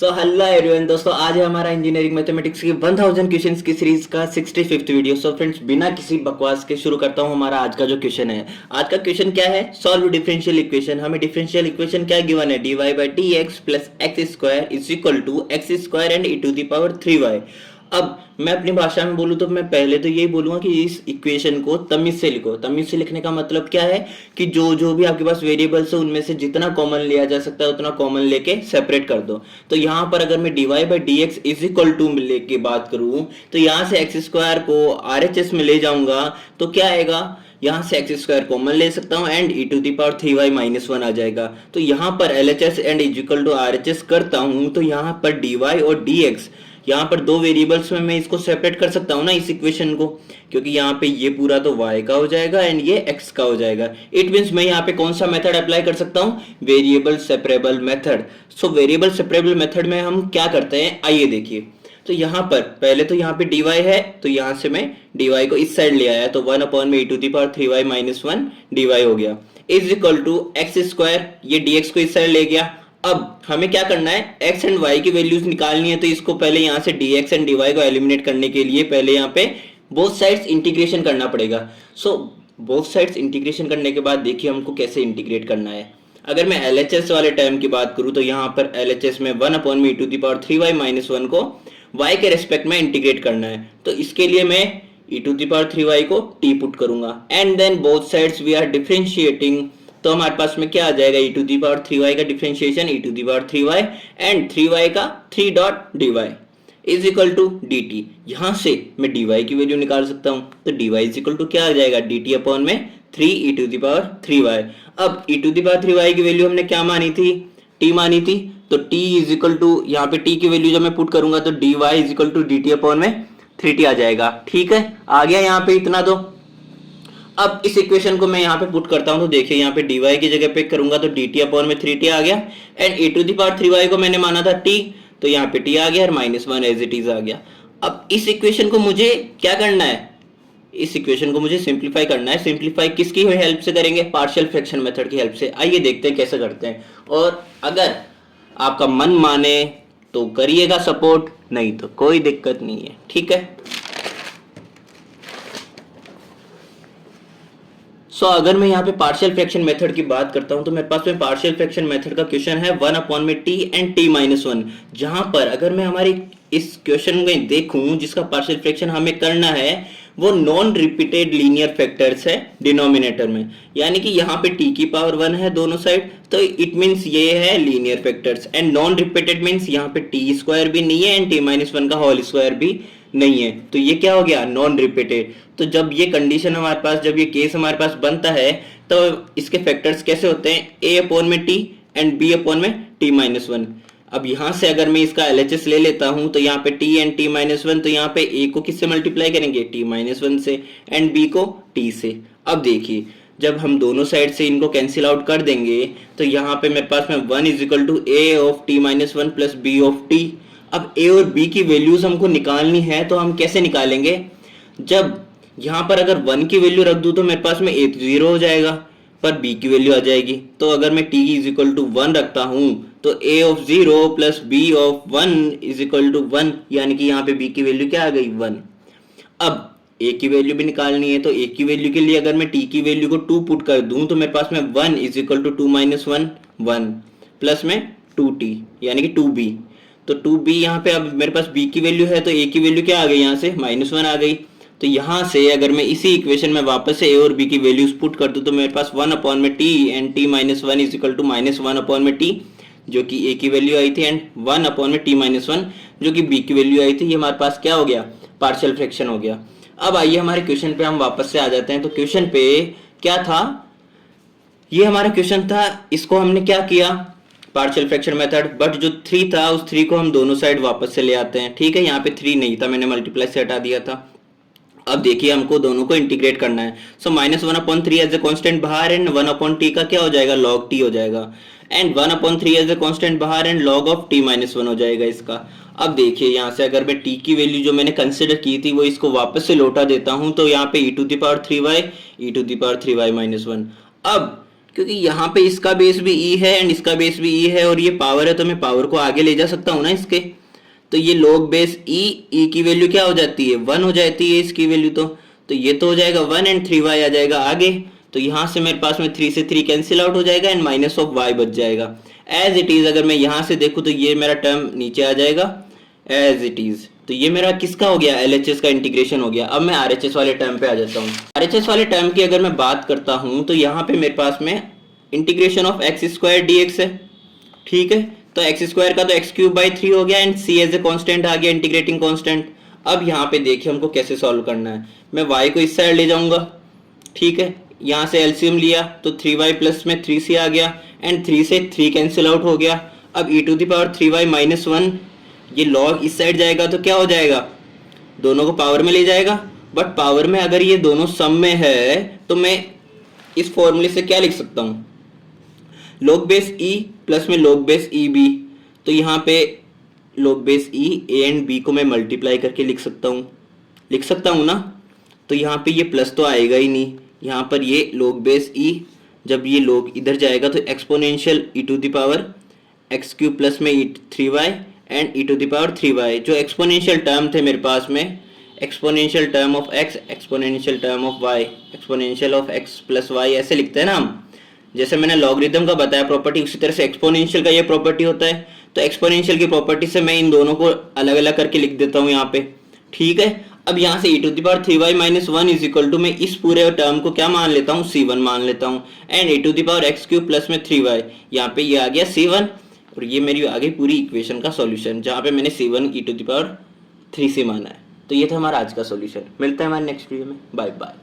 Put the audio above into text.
So hello everyone दोस्तों, आज है हमारा इंजीनियरिंग मैथमेटिक्स की 1000 क्वेश्चंस की सीरीज का 65th वीडियो। सो फ्रेंड्स, बिना किसी बकवास के शुरू करता हूं हमारा आज का जो क्वेश्चन है। आज का क्वेश्चन क्या है? Solve differential equation. हमें डिफरेंशियल इक्वेशन क्या गिवन है? dy by d x plus x square is equal to x square and e to the power 3y। अब मैं अपनी भाषा में बोलूं तो मैं पहले तो यही बोलूंगा कि इस इक्वेशन को तमीज से लिखो। तमीज से लिखने का मतलब क्या है कि जो जो भी आपके पास वेरिएबल्स है उनमें से जितना कॉमन लिया जा सकता है उतना कॉमन लेके सेपरेट कर दो। तो यहाँ पर अगर मैं dy by d x is equal to लेके बात करूं तो यहाँ से एक्स स्क्वायर को RHS में ले जाऊंगा तो क्या आएगा? यहाँ से एक्स स्क्वायर कॉमन ले सकता हूँ and e to the power 3y minus 1 आ जाएगा। तो यहाँ पर LHS and is equal to RHS करता हूँ तो यहाँ पर dy और dx, यहाँ पर दो वेरिएबल्स में मैं इसको सेपरेट कर सकता हूँ ना इस इक्वेशन को, क्योंकि यहाँ पे ये पूरा तो y का हो जाएगा एंड ये x का हो जाएगा। इट मींस मैं यहाँ पे कौन सा मेथड अप्लाई कर सकता हूँ? Variable separable method. So variable separable method में हम क्या करते हैं, आइए देखिए। तो यहाँ पर पहले तो यहाँ पे dy है तो यहाँ से मैं dy को इस साइड ले आया तो 1 अपॉन में e to the power 3y minus 1 dy हो गया is equal to x square, ये dx को इस साइड ले गया। अब हमें क्या करना है? x एंड y की वैल्यूज निकालनी है तो इसको पहले यहाँ से dx एंड dy को एलिमिनेट करने के लिए पहले यहाँ पे बोथ साइड्स इंटीग्रेशन करना पड़ेगा। सो बोथ साइड्स इंटीग्रेशन करने के बाद देखिए हमको कैसे इंटीग्रेट करना है। अगर मैं LHS वाले टर्म की बात करूं तो यहाँ पर LHS में 1 अपॉन में e to the power 3y minus 1 को y के रेस्पेक्ट में इंटीग्रेट करना है। तो इसके लिए मैं ई टू दी पावर 3y को t पुट करूंगा and then both sides we are differentiating. तो हमारे पास में क्या आ जाएगा? ई टू दी पावर 3y का differentiation e to the power 3y and 3y का 3 dot dy is equal to dt। यहां से मैं dy की वैल्यू निकाल सकता हूं तो dy इज इक्वल टू क्या आ जाएगा? dt अपॉन में 3 ई टू दी पावर 3y। अब ई टू दी पावर 3y की वैल्यू हमने क्या मानी थी? t मानी थी। तो t इज इक्वल टू, यहाँ पे t की वैल्यू जब मैं पुट करूंगा तो dy is equal to dt upon में 3t आ जाएगा। ठीक है, आ गया यहाँ पे इतना। तो अब इस इक्वेशन को मैं यहाँ पे पुट करता हूँ तो देखिए यहाँ पे dy की जगह पे करूंगा तो dt अपॉन में 3t आ गया and e to the power 3y को मैंने माना था t, तो यहाँ पे t आ गया और माइनस 1 एज इट इज आ गया। अब इस इक्वेशन को मुझे क्या करना है? इस इक्वेशन को मुझे सिंप्लीफाई करना है। सिंप्लीफाई किसकी हेल्प से करेंगे? पार्शियल फ्रैक्शन मेथड की हेल्प से। आइए देखते हैं कैसे करते हैं, और अगर आपका मन माने तो करिएगा सपोर्ट, नहीं तो कोई दिक्कत नहीं है। ठीक है, सो अगर मैं यहाँ पे पार्शियल फ्रैक्शन मेथड की बात करता हूँ तो मेरे पास में पार्शियल फ्रैक्शन मेथड का क्वेश्चन है 1 अपॉन में t एंड t माइनस 1। जहां पर अगर मैं हमारी इस क्वेश्चन में देखूं जिसका पार्शियल फ्रैक्शन हमें करना है वो नॉन रिपीटेड लीनियर फैक्टर्स है डिनोमिनेटर में, यानी कि यहाँ पे t की पावर 1 है दोनों साइड, तो इट मींस ये है linear factors. And non repeated means यहाँ पे t स्क्वायर भी नहीं है एंड t माइनस 1 का होल स्क्वायर भी नहीं है, तो ये क्या हो गया? Non repeated. तो जब ये कंडीशन हमारे पास, जब ये केस हमारे पास बनता है तो इसके फैक्टर्स कैसे होते हैं? a अपॉन में t एंड b अपॉन में t माइनस 1। अब यहां से अगर मैं इसका LHS ले लेता हूं तो यहाँ पे t एंड t माइनस 1, तो यहाँ पे a को किससे मल्टीप्लाई करेंगे? t माइनस 1 से एंड b को t से। अब देखिए जब हम दोनों साइड से इनको कैंसिल आउट कर देंगे तो यहाँ पे मेरे पास में 1 is equal to a of t minus 1 plus b of t। अब a और b की वैल्यूज हमको निकालनी है तो हम कैसे निकालेंगे? जब यहाँ पर अगर 1 की वैल्यू रख दूं तो मेरे पास में a तो 0 हो जाएगा पर b की वैल्यू आ जाएगी। तो अगर मैं t इज इक्वल टू 1 रखता हूं तो a of 0 plus b of 1 is equal to 1, यानी कि यहाँ पे b की वैल्यू क्या आ गई? 1। अब a की वैल्यू भी निकालनी है तो a की वैल्यू के लिए अगर मैं t की वैल्यू को 2 पुट कर दूं तो मेरे पास में 1 is equal to 2 minus 1 1 plus में 2t यानी कि 2b। तो 2b यहाँ पे अब मेरे पास b की वैल्यू है तो a की वैल्यू क्या आ गई? यहाँ से माइनस 1 आ गई। तो यहाँ से अगर मैं इसी इक्वेशन में वापस से a और b की वैल्यूज पुट कर दूं तो मेरे पास 1 अपॉन में t and t minus 1 is equal to minus 1 upon में t जो कि a की वैल्यू आई थी एंड 1 अपॉन में t माइनस 1 जो कि b की वैल्यू आई थी। ये हमारे पास क्या हो गया? पार्शियल फ्रैक्शन हो गया। अब आइए हमारे क्वेश्चन पे हम वापस से आ जाते हैं। तो क्वेश्चन पे क्या था? ये हमारा क्वेश्चन था, इसको हमने क्या किया? पार्शियल फ्रैक्शन मेथड, बट जो 3 था उस 3 को हम दोनों साइड वापस से ले आते हैं। ठीक है, यहाँ पे 3 नहीं था, मैंने मल्टीप्लाई से हटा दिया था। अब देखिए हमको दोनों को इंटीग्रेट करना है। So minus 1 upon 3 as a constant बाहर एंड 1 अपॉन t का क्या हो जाएगा? लॉग t हो जाएगा and 1 upon 3 as a constant बाहर and log of t minus 1 हो जाएगा इसका। अब देखिए यहाँ से अगर मैं t की वैल्यू जो मैंने कंसिडर की थी वो इसको वापस से लौटा देता हूं तो यहाँ पे e to the power 3y minus 1। अब क्योंकि यहाँ पे इसका बेस भी ई है एंड इसका बेस भी ई है और ये पावर है, तो मैं पावर को आगे ले जा सकता हूँ ना इसके। तो ये log बेस ई की वैल्यू क्या हो जाती है, 1 हो जाती है इसकी वैल्यू। तो ये तो हो जाएगा 1 एंड 3y आ जाएगा आगे। तो यहाँ से मेरे पास में 3 से 3 कैंसिल आउट हो जाएगा एंड माइनस ऑफ y बच जाएगा। एज इट इज अगर मैं यहाँ से देखूँ तो ये मेरा टर्म नीचे आ जाएगा एज इट इज। तो ये मेरा किसका हो गया, LHS का इंटीग्रेशन हो गया। अब मैं RHS वाले टर्म पे आ जाता हूँ। RHS वाले टर्म की अगर मैं बात करता हूँ तो यहाँ पे मेरे पास में integration of x square dx है, ठीक है। तो एक्स स्क्वायर का तो एक्स क्यूब बाई 3 हो गया and C as a constant आ गया, इंटीग्रेटिंग कॉन्स्टेंट। अब यहाँ पे देखिए हमको कैसे सॉल्व करना है। मैं y को इस साइड ले जाऊंगा, ठीक है। यहाँ से एलसीएम लिया तो 3y प्लस में 3c आ गया एंड 3 से 3 कैंसिल आउट हो गया। अब e to the power 3y minus 1, ये log इस साइड जाएगा तो क्या हो जाएगा, दोनों को पावर में ले जाएगा। बट पावर में अगर ये दोनों सम में है तो मैं इस फॉर्मूले से क्या लिख सकता हूँ, log बेस e प्लस में log बेस ई बी। तो यहाँ पे log base e a and b को मैं मल्टीप्लाई करके लिख सकता हूँ ना। तो यहाँ पे ये प्लस तो आएगा ही नहीं, यहाँ पर ये log बेस e, जब ये log इधर जाएगा तो exponential e to the power x cube plus में 3y and e to the power 3y। जो एक्सपोनेंशियल टर्म थे मेरे पास में, exponential term of x, exponential term of y, exponential of x plus y, ऐसे लिखते हैं ना हम। जैसे मैंने लॉगरिथम का बताया प्रॉपर्टी, उसी तरह से एक्सपोनेंशियल का ये प्रॉपर्टी होता है। तो एक्सपोनेंशियल की प्रॉपर्टी से मैं इन दोनों को अलग अलग करके लिख देता हूँ यहाँ पे, ठीक है। अब यहाँ से e to the power 3y minus 1 is equal to, मैं इस पूरे टर्म को क्या मान लेता हूँ, c1 मान लेता हूँ and e to the power x cube plus में 3y, यहाँ पे ये आ गया c1 और ये मेरी आ गई पूरी इक्वेशन का सॉल्यूशन, जहाँ पे मैंने c1 e to the power 3c माना है। तो ये था हमारा आज का सॉल्यूशन। मिलता है हमारे नेक्स्ट वीडियो में, बाय बाय।